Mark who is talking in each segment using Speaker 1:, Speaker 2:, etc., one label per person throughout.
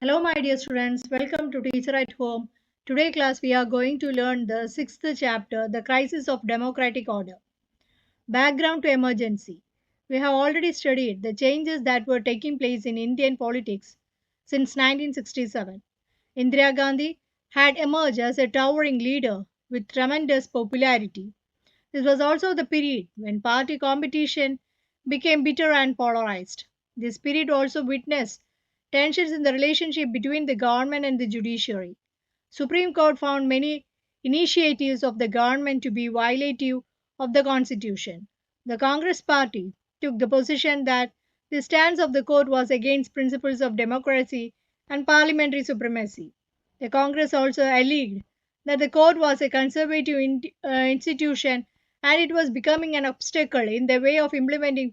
Speaker 1: Hello, my dear students. Welcome to Teacher at Home. Today, class, we are going to learn the sixth chapter, The Crisis of Democratic Order. Background to emergency. We have already studied the changes that were taking place in Indian politics since 1967. Indira Gandhi had emerged as a towering leader with tremendous popularity. This was also the period when party competition became bitter and polarized. This period also witnessed tensions in the relationship between the government and the judiciary. Supreme Court found many initiatives of the government to be violative of the constitution. The Congress party took the position that the stance of the court was against principles of democracy and parliamentary supremacy. The Congress also alleged that the court was a conservative institution and it was becoming an obstacle in the way of implementing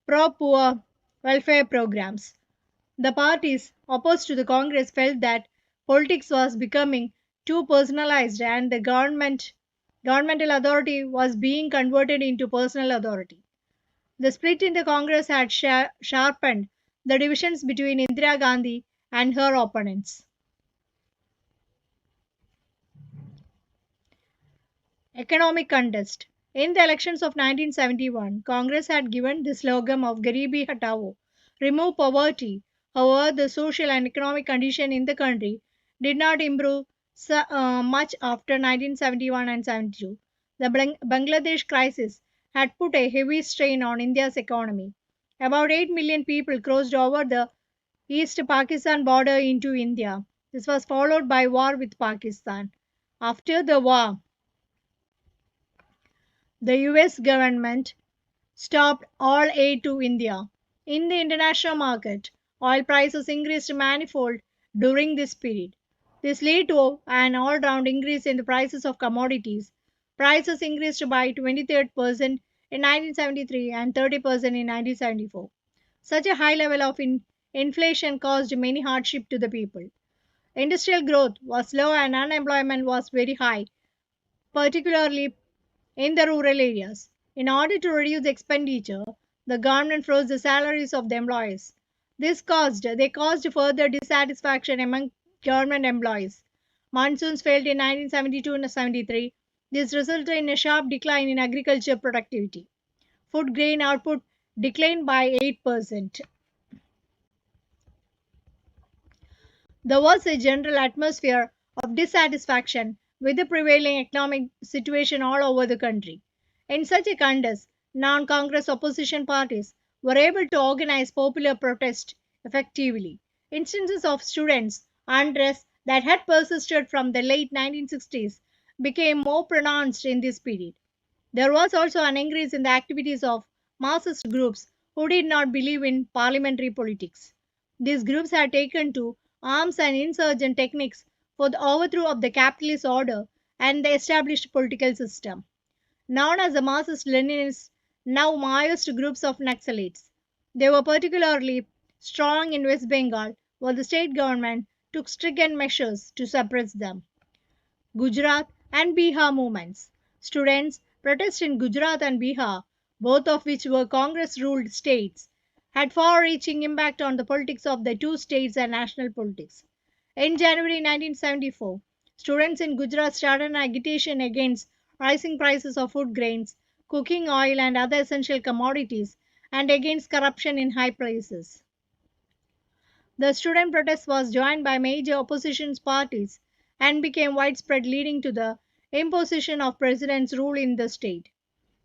Speaker 1: pro poor welfare programs. The parties opposed to the Congress felt that politics was becoming too personalized and the governmental authority was being converted into personal authority. The split in the Congress had sharpened the divisions between Indira Gandhi and her opponents. Economic contest. In the elections of 1971, Congress had given the slogan of Garibi Hatao, remove poverty. However, the social and economic condition in the country did not improve much after 1971 and 72. The Bangladesh crisis had put a heavy strain on India's economy. About 8 million people crossed over the East Pakistan border into India. This was followed by war with Pakistan. After the war, the US government stopped all aid to India. In the international market, oil prices increased manifold during this period. This led to an all round increase in the prices of commodities. Prices increased by 23% in 1973 and 30% in 1974. Such a high level of inflation caused many hardship to the people. Industrial growth was low and unemployment was very high, particularly in the rural areas. In order to reduce expenditure, the government froze the salaries of the employees. They caused further dissatisfaction among government employees. Monsoons failed in 1972 and 73. This resulted in a sharp decline in agriculture productivity. Food grain output declined by 8%. There was a general atmosphere of dissatisfaction with the prevailing economic situation all over the country. In such a contest, non Congress opposition parties were able to organize popular protest effectively. Instances of students' unrest that had persisted from the late 1960s became more pronounced in this period. There was also an increase in the activities of Marxist groups who did not believe in parliamentary politics. These groups had taken to arms and insurgent techniques for the overthrow of the capitalist order and the established political system. Known as the Marxist Leninists, now Maoist groups of Naxalites. They were particularly strong in West Bengal, where the state government took stringent measures to suppress them. Gujarat and Bihar movements. Students protest in Gujarat and Bihar, both of which were Congress ruled states, had far reaching impact on the politics of the two states and national politics. In January 1974, students in Gujarat started an agitation against rising prices of food grains, cooking oil, and other essential commodities, and against corruption in high places. The student protest was joined by major opposition parties and became widespread, leading to the imposition of president's rule in the state.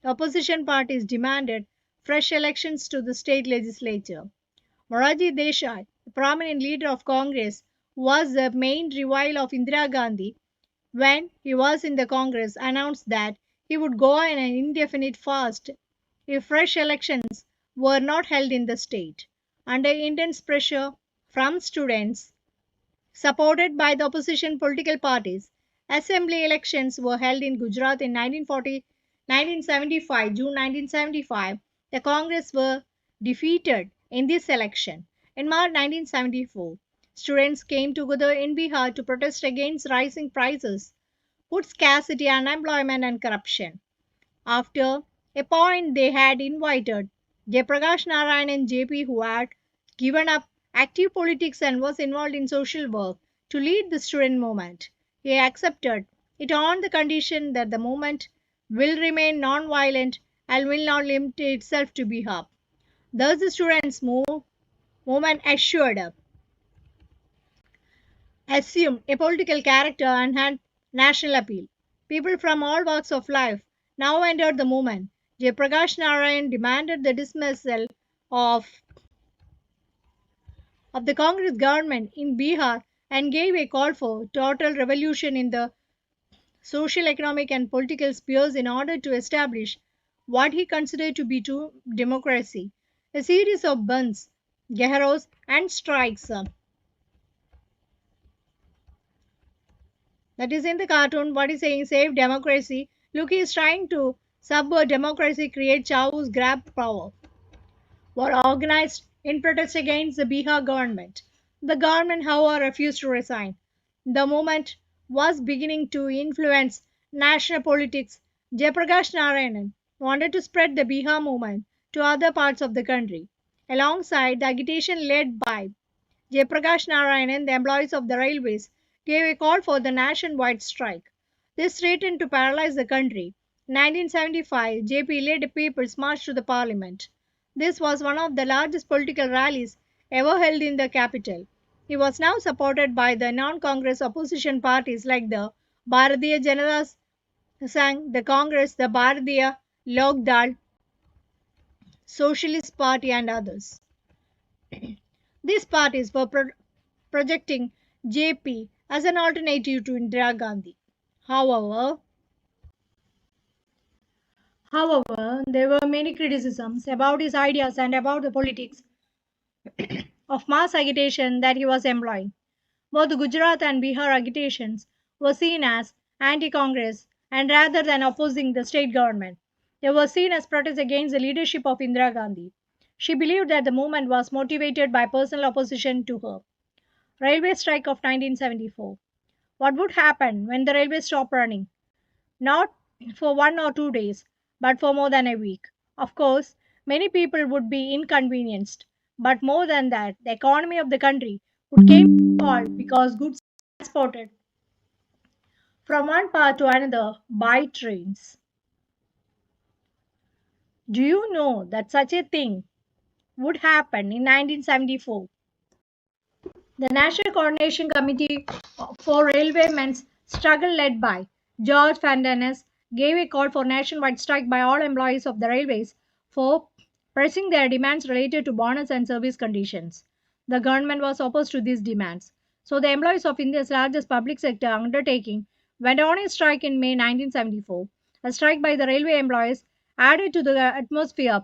Speaker 1: Opposition parties demanded fresh elections to the state legislature. Morarji Desai, a prominent leader of Congress, was the main rival of Indira Gandhi when he was in the Congress, announced that he would go on an indefinite fast if fresh elections were not held in the state. Under intense pressure from students, supported by the opposition political parties, assembly elections were held in Gujarat in 1975, June 1975. The Congress were defeated in this election. In March 1974, students came together in Bihar to protest against rising prices, food scarcity, unemployment, and corruption. After a point, they had invited Jayaprakash Narayan and JP, who had given up active politics and was involved in social work to lead the student movement. He accepted it on the condition that the movement will remain non-violent and will not limit itself to Bihar. Thus, the movement assumed a political character and had national appeal. People from all walks of life now entered the movement. Jayaprakash Narayan demanded the dismissal of, of the Congress government in Bihar and gave a call for total revolution in the social, economic, and political spheres in order to establish what he considered to be true democracy. A series of burns, gehros, and strikes. That is in the cartoon. What is saying? Save democracy. Look, he is trying to subvert democracy, create chaos, grab power. Were organized in protest against the Bihar government. The government, however, refused to resign. The movement was beginning to influence national politics. Jayaprakash Narayanan wanted to spread the Bihar movement to other parts of the country. Alongside the agitation led by Jayaprakash Narayanan, the employees of the railways, gave a call for the nationwide strike. This threatened to paralyze the country. In 1975, JP led a people's march to the parliament. This was one of the largest political rallies ever held in the capital. He was now supported by the non-Congress opposition parties like the Bharatiya Janata Sangh, the Congress, the Bharatiya Lok Socialist Party, and others. These parties were projecting JP as an alternative to Indira Gandhi. However, however, there were many criticisms about his ideas and about the politics of mass agitation that he was employing. Both the Gujarat and Bihar agitations were seen as anti-Congress and rather than opposing the state government. They were seen as protests against the leadership of Indira Gandhi. She believed that the movement was motivated by personal opposition to her. Railway strike of 1974. What would happen when the railway stopped running? Not for 1 or 2 days, but for more than a week. Of course, many people would be inconvenienced, but more than that, the economy of the country would came to halt because goods transported from one part to another by trains. Do you know that such a thing would happen in 1974? The National Coordination Committee for Railwaymen's struggle led by George Fernandez gave a call for nationwide strike by all employees of the railways for pressing their demands related to bonus and service conditions. The government was opposed to these demands. So the employees of India's largest public sector undertaking went on a strike in May 1974. A strike by the railway employees added to the atmosphere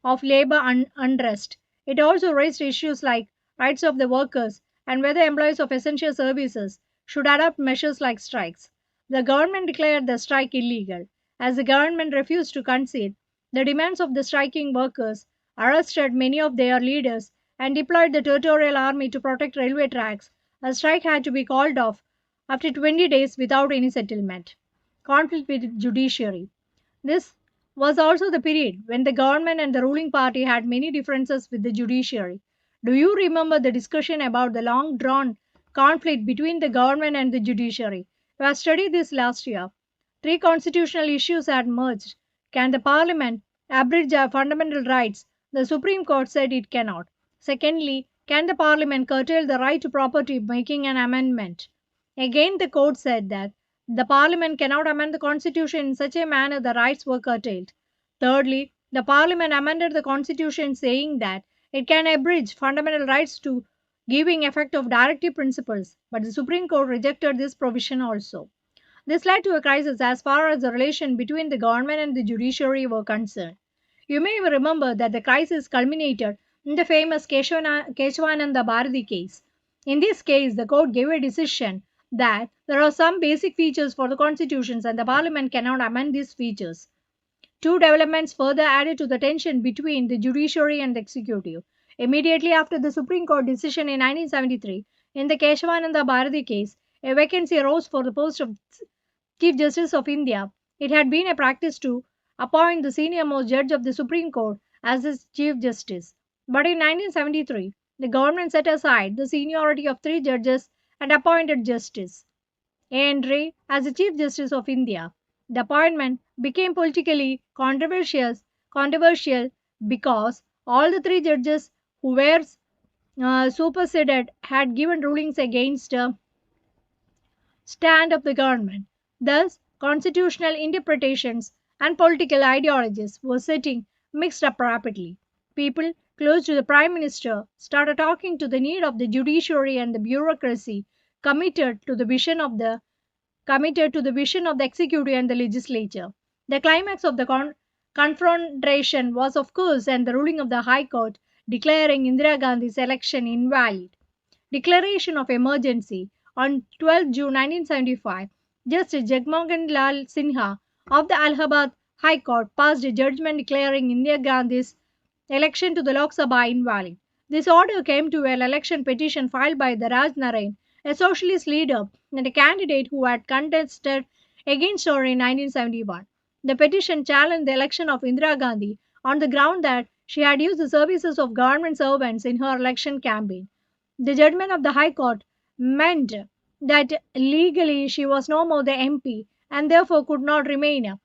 Speaker 1: of labor unrest. It also raised issues like rights of the workers and whether employees of essential services should adopt measures like strikes. The government declared the strike illegal. As the government refused to concede the demands of the striking workers, arrested many of their leaders, and deployed the territorial army to protect railway tracks, a strike had to be called off after 20 days without any settlement. Conflict with judiciary. This was also the period when the government and the ruling party had many differences with the judiciary. Do you remember the discussion about the long drawn conflict between the government and the judiciary? We have studied this last year. Three constitutional issues had merged. Can the parliament abridge our fundamental rights? The Supreme Court said it cannot. Secondly, can the parliament curtail the right to property making an amendment? Again, the court said that the parliament cannot amend the constitution in such a manner the rights were curtailed. Thirdly, the parliament amended the constitution saying that it can abridge fundamental rights to giving effect of directive principles, but the Supreme Court rejected this provision also. This led to a crisis as far as the relation between the government and the judiciary were concerned. You may remember that the crisis culminated in the famous Keshavananda Bharati case. In this case, the court gave a decision that there are some basic features for the constitutions and the parliament cannot amend these features. Two developments further added to the tension between the judiciary and the executive. Immediately after the Supreme Court decision in 1973, in the Keshavananda Bharati case, a vacancy arose for the post of Chief Justice of India. It had been a practice to appoint the senior most judge of the Supreme Court as its Chief Justice. But in 1973, The government set aside the seniority of three judges and appointed Justice A.N. Ray as the Chief Justice of India. The appointment became politically controversial because all the three judges who were superseded had given rulings against stand of the government. Thus, constitutional interpretations and political ideologies were setting mixed up rapidly. People close to the prime minister started talking to the need of the judiciary and the bureaucracy committed to the vision of the executive and the legislature. The climax of the confrontation was, of course, and the ruling of the High Court declaring Indira Gandhi's election invalid. Declaration of emergency on 12 June 1975, Justice Jagmohan Lal Sinha of the Allahabad High Court passed a judgment declaring Indira Gandhi's election to the Lok Sabha invalid. This order came to an election petition filed by the Raj Narain, a socialist leader and a candidate who had contested against her in 1971. The petition challenged the election of Indira Gandhi on the ground that she had used the services of government servants in her election campaign. The judgment of the High Court meant that legally she was no more the MP and therefore could not remain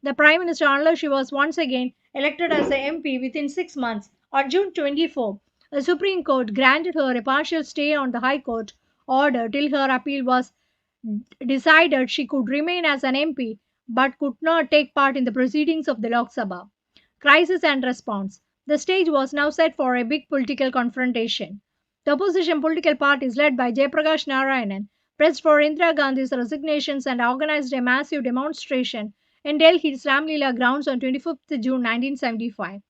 Speaker 1: the Prime Minister unless she was once again elected as the MP within 6 months. On June 24, the Supreme Court granted her a partial stay on the High Court order till her appeal was decided. She could remain as an MP but could not take part in the proceedings of the Lok Sabha. Crisis and response. The stage was now set for a big political confrontation. The opposition political parties led by Jayaprakash Narayanan pressed for Indira Gandhi's resignations and organized a massive demonstration in Delhi's Ramlila grounds on 25th June 1975.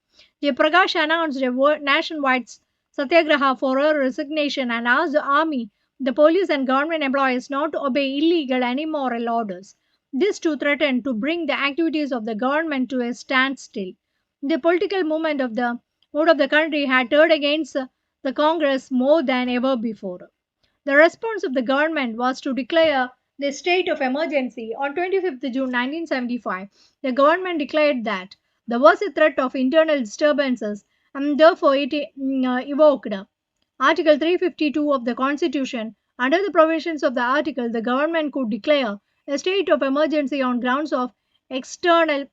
Speaker 1: Jayaprakash announced a nationwide satyagraha for her resignation and asked the army, the police and government employees not to obey illegal and immoral orders. This too threatened to bring the activities of the government to a standstill. The political mood of the country had turned against the Congress more than ever before. The response of the government was to declare the state of emergency. On 25th June 1975, the government declared that there was a threat of internal disturbances and therefore it evoked Article 352 of the Constitution. Under the provisions of the article, the government could declare a state of emergency on grounds of external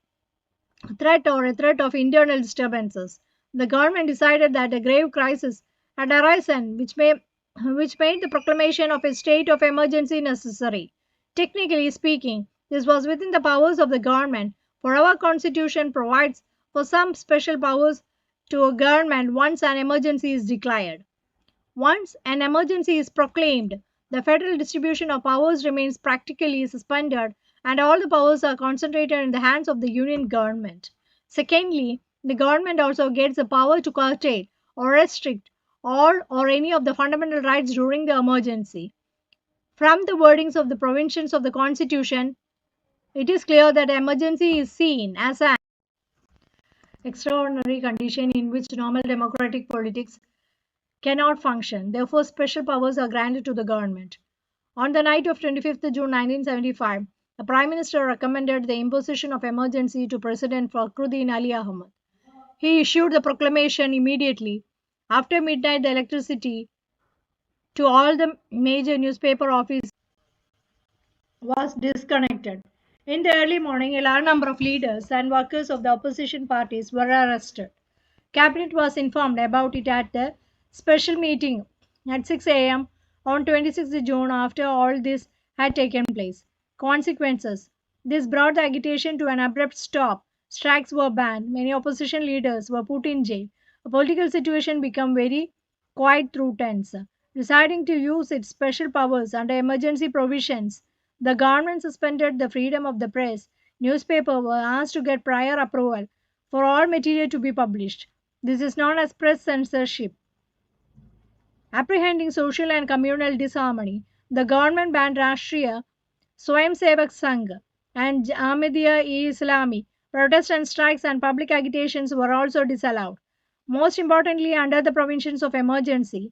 Speaker 1: threat or a threat of internal disturbances. The government decided that a grave crisis had arisen which made the proclamation of a state of emergency necessary. Technically speaking, this was within the powers of the government, for our constitution provides for some special powers to a government once an emergency is declared. Once an emergency is proclaimed, the federal distribution of powers remains practically suspended and all the powers are concentrated in the hands of the union government. Secondly, the government also gets the power to curtail or restrict all or any of the fundamental rights during the emergency. From the wordings of the provisions of the Constitution, it is clear that emergency is seen as an extraordinary condition in which normal democratic politics cannot function. Therefore, special powers are granted to the government. On the night of 25th June 1975, the Prime Minister recommended the imposition of emergency to President Fakhruddin Ali Ahmad. He issued the proclamation immediately. After midnight, the electricity to all the major newspaper offices was disconnected. In the early morning, a large number of leaders and workers of the opposition parties were arrested. Cabinet was informed about it at the special meeting at 6 a.m. on 26 June after all this had taken place. Consequences. This brought the agitation to an abrupt stop. Strikes were banned. Many opposition leaders were put in jail. The political situation became very quiet through tense. Deciding to use its special powers under emergency provisions, the government suspended the freedom of the press. Newspapers were asked to get prior approval for all material to be published. This is known as press censorship. Apprehending social and communal disharmony, the government banned Rashtriya Swayamsevak Sangh and Ahmadiyya-e-Islami. Protests and strikes and public agitations were also disallowed. Most importantly, under the provisions of emergency,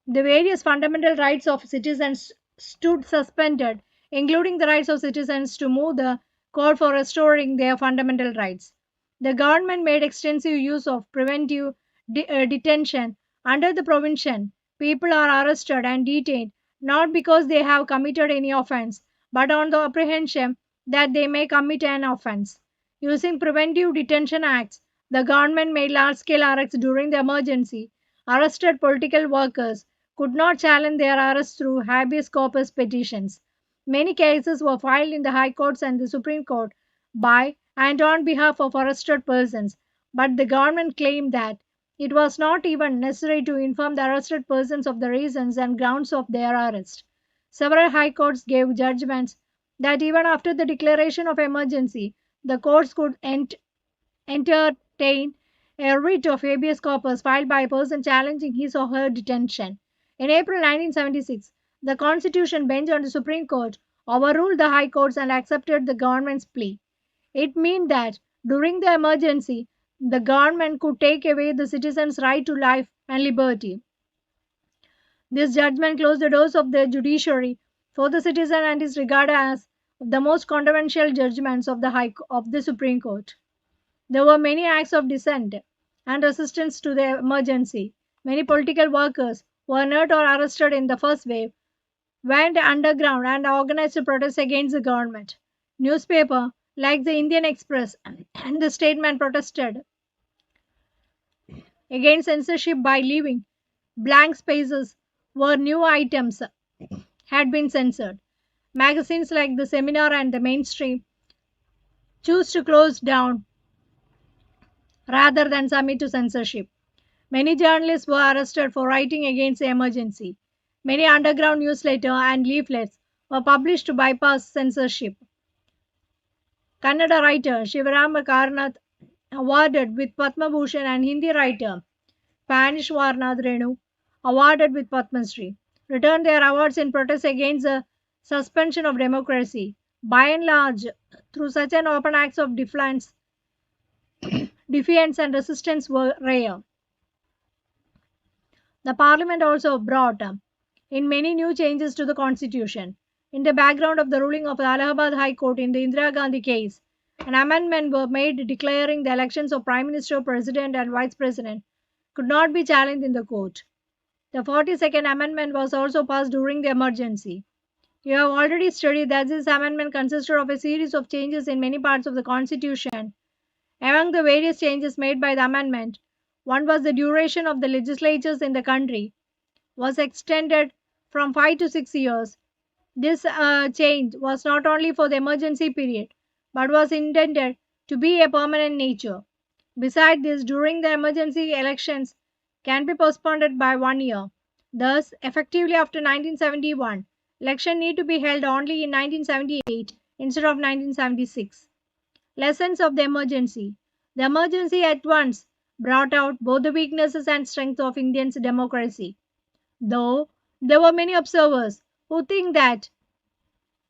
Speaker 1: the various fundamental rights of citizens stood suspended, including the rights of citizens to move the court for restoring their fundamental rights. The government made extensive use of preventive detention Under the provision, people are arrested and detained not because they have committed any offense, but on the apprehension that they may commit an offense. Using preventive detention acts, the government made large scale arrests during the emergency. Arrested political workers could not challenge their arrests through habeas corpus petitions. Many cases were filed in the High Courts and the Supreme Court by and on behalf of arrested persons, but the government claimed that it was not even necessary to inform the arrested persons of the reasons and grounds of their arrest. Several high courts gave judgments that even after the declaration of emergency, the courts could entertain a writ of habeas corpus filed by a person challenging his or her detention. In April 1976, the Constitution Bench on the Supreme Court overruled the High Courts and accepted the government's plea. It meant that during the emergency, the government could take away the citizens' right to life and liberty. This judgment closed the doors of the judiciary for the citizen and is regarded as the most controversial judgments of the Supreme Court. There were many acts of dissent and resistance to the emergency. Many political workers who were not or arrested in the first wave went underground and organized protests against the government. Newspapers like the Indian Express and the Statesman protested against censorship by leaving blank spaces where new items had been censored. Magazines like the Seminar and the Mainstream chose to close down rather than submit to censorship. Many journalists were arrested for writing against the emergency. Many underground newsletters and leaflets were published to bypass censorship. Kannada writer Shivarama Karnath, awarded with Padma Bhushan, and Hindi writer Spanish Varnath Renu, awarded with Padma Shri, returned their awards in protest against the suspension of democracy. By and large, through such an open acts of defiance and resistance were rare. The parliament also brought in many new changes to the constitution. In the background of the ruling of the Allahabad High Court in the Indira Gandhi case, an amendment was made declaring the elections of Prime Minister, President, and Vice President could not be challenged in the court. The 42nd Amendment was also passed during the emergency. You have already studied that this amendment consisted of a series of changes in many parts of the Constitution. Among the various changes made by the amendment, one was the duration of the legislatures in the country was extended from 5 to 6 years. This change was not only for the emergency period, but was intended to be a permanent nature. Besides this, during the emergency, elections can be postponed by 1 year. Thus, effectively after 1971, election need to be held only in 1978 instead of 1976. Lessons of the emergency. The emergency at once brought out both the weaknesses and strengths of Indian democracy. Though there were many observers who think that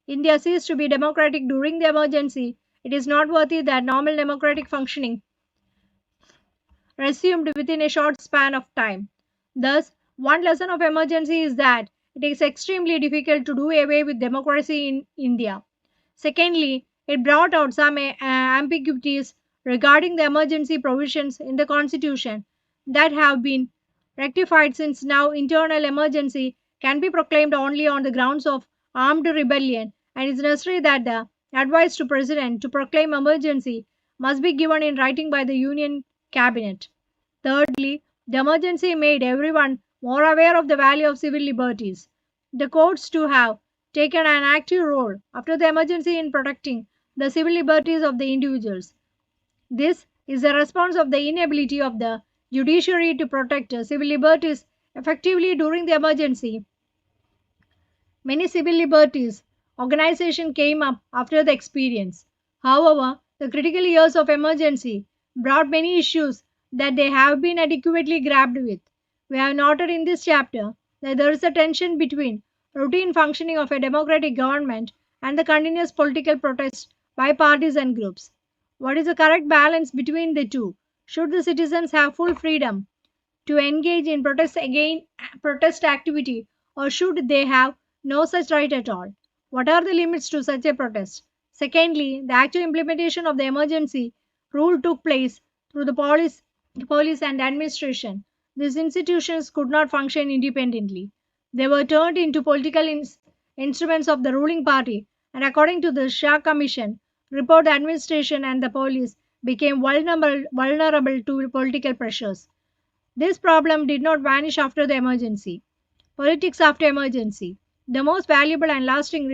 Speaker 1: India ceased to be democratic during the emergency, it is noteworthy that normal democratic functioning resumed within a short span of time. Thus, one lesson of emergency is that it is extremely difficult to do away with democracy in India. Secondly, it brought out some ambiguities regarding the emergency provisions in the constitution that have been rectified since now internal emergency can be proclaimed only on the grounds of armed rebellion, and it is necessary that the advice to president to proclaim emergency must be given in writing by the union cabinet. Thirdly, the emergency made everyone more aware of the value of civil liberties. The courts to have taken an active role after the emergency in protecting the civil liberties of the individuals. This is a response of the inability of the judiciary to protect civil liberties effectively during the emergency. Many civil liberties organizations came up after the experience. However, the critical years of emergency brought many issues that they have been adequately grappled with. We have noted in this chapter that there is a tension between routine functioning of a democratic government and the continuous political protest by parties and groups. What is the correct balance between the two? Should the citizens have full freedom to engage in protest activity, or should they have no such right at all? What are the limits to such a protest? Secondly, the actual implementation of the emergency rule took place through the police and administration. These institutions could not function independently. They were turned into political instruments of the ruling party, and according to the Shah Commission report, the administration and the police became vulnerable to political pressures. This problem did not vanish after the emergency. Politics after emergency. The most valuable and lasting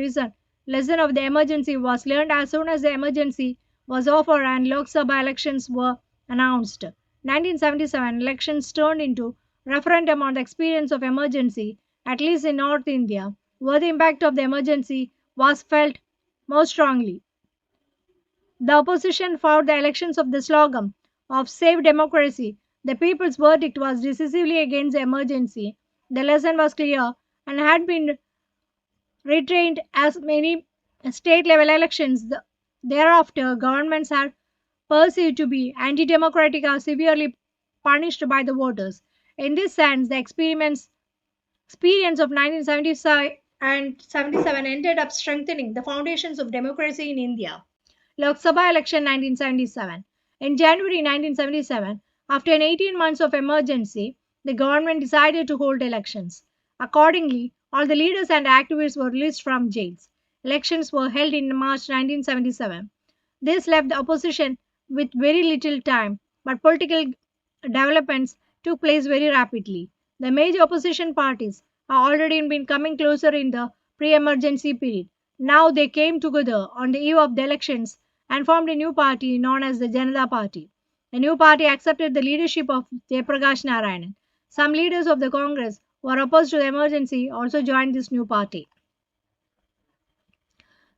Speaker 1: lesson of the emergency was learned as soon as the emergency was over and Lok Sabha elections were announced. 1977 elections turned into referendum on the experience of emergency, at least in North India, where the impact of the emergency was felt most strongly. The opposition fought the elections of the slogan of Save Democracy. The people's verdict was decisively against the emergency. The lesson was clear and had been retained as many state level elections thereafter governments had perceived to be anti democratic are severely punished by the voters. In this sense, the experience of 1975 and 77 ended up strengthening the foundations of democracy in India. Lok Sabha election 1977. In January 1977, after an 18 months of emergency, the government decided to hold elections. Accordingly, all the leaders and activists were released from jails. Elections were held in March 1977. This left the opposition with very little time, but political developments took place very rapidly. The major opposition parties have already been coming closer in the pre emergency period. Now they came together on the eve of the elections and formed a new party known as the Janata Party. The new party accepted the leadership of Jayaprakash Narayanan. Some leaders of the Congress who were opposed to the emergency also joined this new party.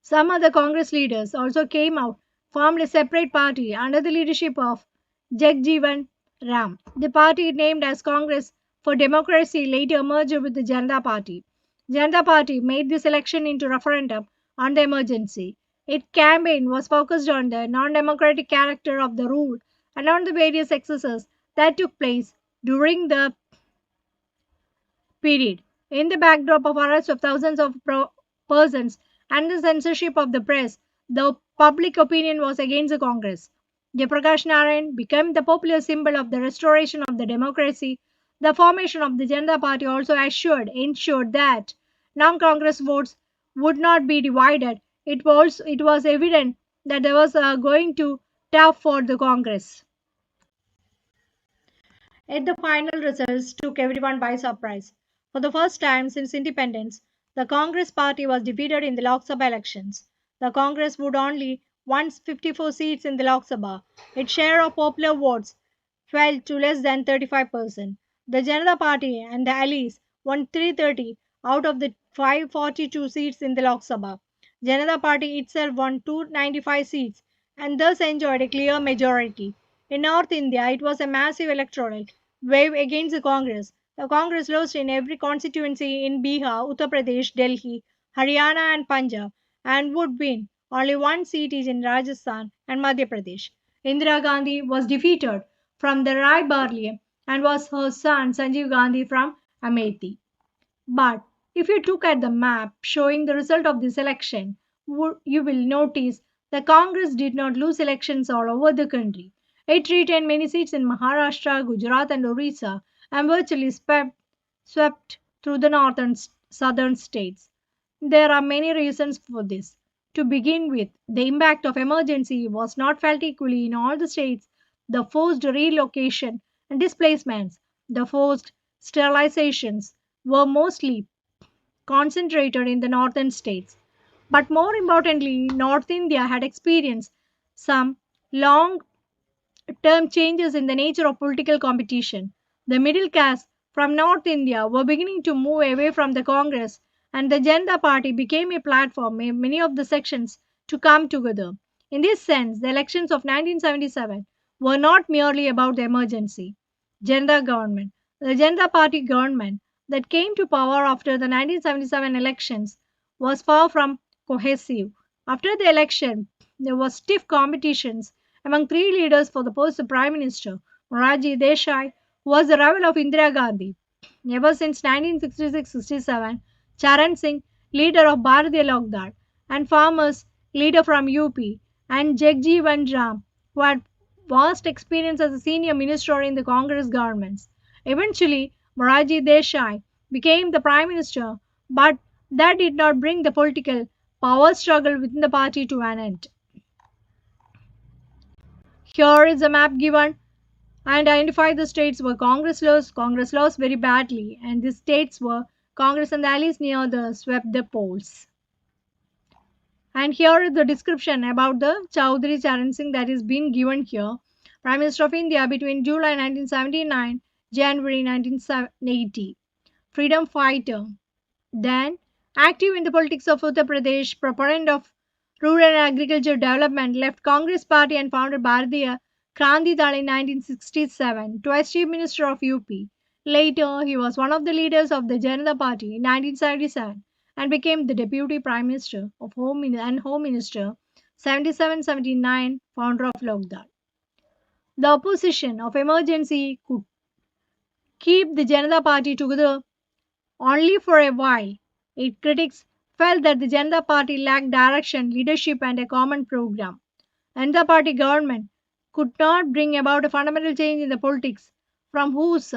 Speaker 1: Some other Congress leaders also came out, formed a separate party under the leadership of Jagjeevan Ram. The party, named as Congress for Democracy, later merged with the Janata Party. Janata Party made this election into referendum on the emergency. Its campaign was focused on the non-democratic character of the rule and on the various excesses that took place during the period. In the backdrop of arrests of thousands of persons and the censorship of the press, the public opinion was against the Congress. Jayaprakash Narayan became the popular symbol of the restoration of the democracy. The formation of the Janata Party also ensured that non-Congress votes would not be divided. It was evident that there was going to tough for the Congress. Yet the final results took everyone by surprise. For the first time since independence, the Congress party was defeated in the Lok Sabha elections. The Congress would only won 54 seats in the Lok Sabha. Its share of popular votes fell to less than 35%. The Janata Party and the allies won 330 out of the 542 seats in the Lok Sabha. Janata Party itself won 295 seats and thus enjoyed a clear majority. In North India, it was a massive electoral wave against the Congress. The Congress lost in every constituency in Bihar, Uttar Pradesh, Delhi, Haryana, and Punjab, and would win only one seat each in Rajasthan and Madhya Pradesh. Indira Gandhi was defeated from the Rai Barli and was her son Sanjeev Gandhi from Amethi. But if you look at the map showing the result of this election, you will notice the Congress did not lose elections all over the country. It retained many seats in Maharashtra, Gujarat, and Orissa, and virtually swept through the northern southern states. There are many reasons for this. To begin with, the impact of emergency was not felt equally in all the states. The forced relocation and displacements, the forced sterilizations were mostly concentrated in the northern states. But more importantly, North India had experienced some long term changes in the nature of political competition. The middle class from North India were beginning to move away from the Congress, and the Janata Party became a platform for many of the sections to come together. In this sense, the elections of 1977 were not merely about the emergency. Janata government, the Janata Party government that came to power after the 1977 elections, was far from cohesive. After the election, there was stiff competitions among three leaders for the post of Prime Minister. Morarji Desai was the rival of Indira Gandhi. Ever since 1966-67, Charan Singh, leader of Bharatiya Lok Dal, and farmers, leader from UP, and Jagjeevan Ram, who had vast experience as a senior minister in the Congress governments. Eventually, Moraji Desai became the prime minister, but that did not bring the political power struggle within the party to an end. Here is a map given and identify the states where Congress lost. Congress lost very badly, and the states were Congress and the allies near the swept the polls. And here is the description about the Chaudhry Charan Singh that is being given here. Prime Minister of India between July 1979, January 1980. Freedom fighter. Then, active in the politics of Uttar Pradesh, proponent of rural and agriculture development, left Congress party and founded Bharatiya Kranti Dal in 1967, twice Chief Minister of UP. Later, he was one of the leaders of the Janata Party in 1977 and became the Deputy Prime Minister of Home Minister 77-79, founder of Lokdal. The opposition of emergency could keep the Janata Party together only for a while. Its critics felt that the Janata Party lacked direction, leadership, and a common program. And the party government could not bring about a fundamental change in the politics from whose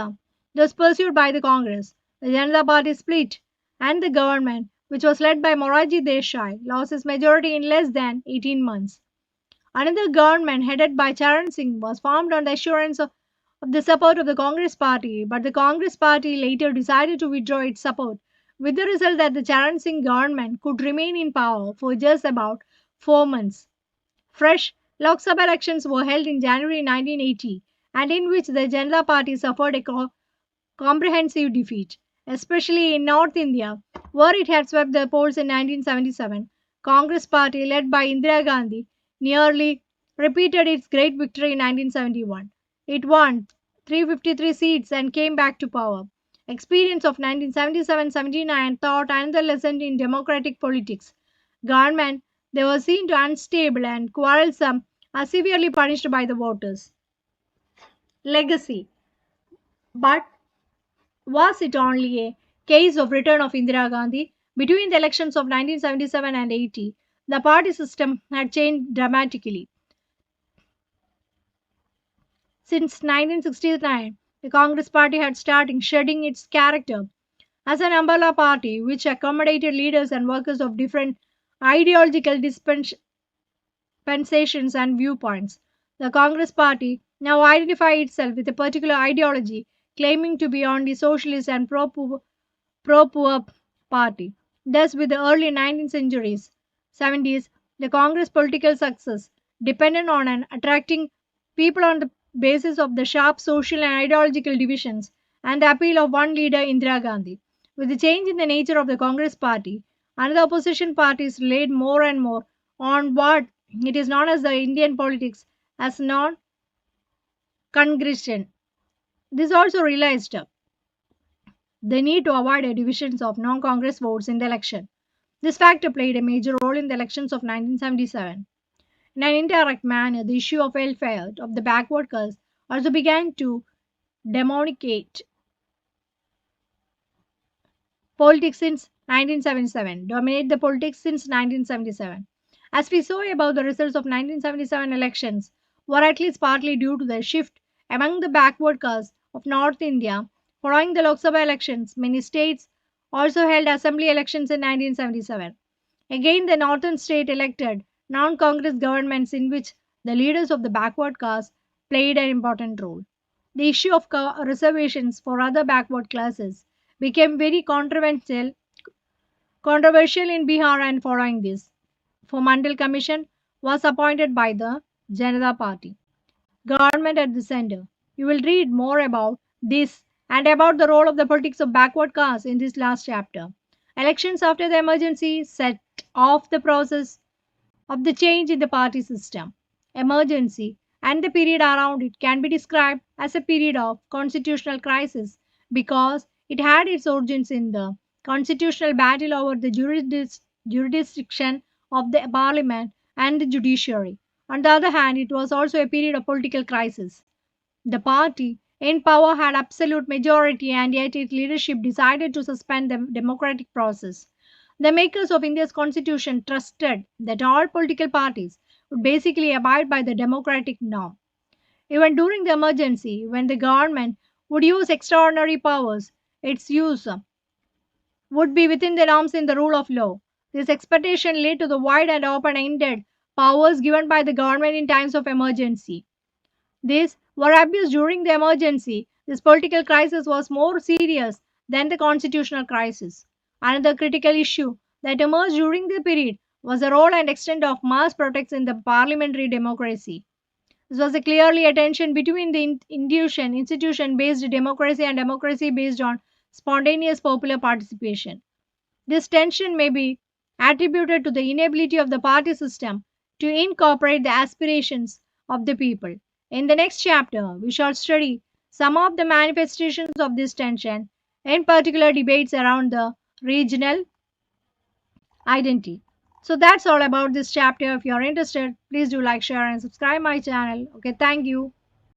Speaker 1: was pursued by the Congress. The Janata Party split, and the government, which was led by Moraji Desai, lost its majority in less than 18 months. Another government headed by Charan Singh was formed on the assurance of the support of the Congress party, but the Congress party later decided to withdraw its support, with the result that the Charan Singh government could remain in power for just about 4 months. Fresh Lok Sabha elections were held in January 1980, and in which the Janata Party suffered a comprehensive defeat, especially in North India, where it had swept the polls in 1977. Congress party, led by Indira Gandhi, nearly repeated its great victory in 1971. It won 353 seats and came back to power. Experience of 1977-79 taught another lesson in democratic politics. Government, they were seen to unstable and quarrelsome, are severely punished by the voters. Legacy. But was it only a case of return of Indira Gandhi? Between the elections of 1977 and 80, the party system had changed dramatically. Since 1969, the Congress party had started shedding its character as an umbrella party which accommodated leaders and workers of different ideological dispensations and viewpoints. The Congress party now identifies itself with a particular ideology, claiming to be only socialist and pro-poor party. Thus, with the early 19th centuries, 70s, the Congress political success depended on an attracting people on the basis of the sharp social and ideological divisions and the appeal of one leader, Indira Gandhi. With the change in the nature of the Congress party, and the opposition parties relied more and more on what it is known as the Indian politics as non-congression. This also realized the need to avoid a divisions of non-Congress votes in the election. This factor played a major role in the elections of 1977. In an indirect manner, the issue of welfare of the backward class also began to dominate politics since 1977. Dominate the politics since 1977. As we saw above, the results of 1977 elections were at least partly due to the shift among the backward castes of North India. Following the Lok Sabha elections, many states also held assembly elections in 1977. Again, the northern state elected non-Congress governments in which the leaders of the backward caste played an important role. The issue of reservations for other backward classes became very controversial in Bihar, and following this, for Mandal Commission was appointed by the Janata Party government at the center. You will read more about this and about the role of the politics of backward castes in this last chapter. Elections after the emergency set off the process of the change in the party system. Emergency and the period around it can be described as a period of constitutional crisis because it had its origins in the constitutional battle over the jurisdiction of the parliament and the judiciary. On the other hand, it was also a period of political crisis. The party in power had absolute majority, and yet its leadership decided to suspend the democratic process. The makers of India's constitution trusted that all political parties would basically abide by the democratic norm. Even during the emergency, when the government would use extraordinary powers. Its use would be within the norms in the rule of law. This expectation led to the wide and open ended powers given by the government in times of emergency. These were abused during the emergency. This political crisis was more serious than the constitutional crisis. Another critical issue that emerged during the period was the role and extent of mass protests in the parliamentary democracy. This was a clearly a tension between the institution based democracy and democracy based on spontaneous popular participation. This tension may be attributed to the inability of the party system to incorporate the aspirations of the people. In the next chapter, we shall study some of the manifestations of this tension, in particular debates around the regional identity. So that's all about this chapter. If you are interested, please do like, share, and subscribe my channel. Okay, thank you.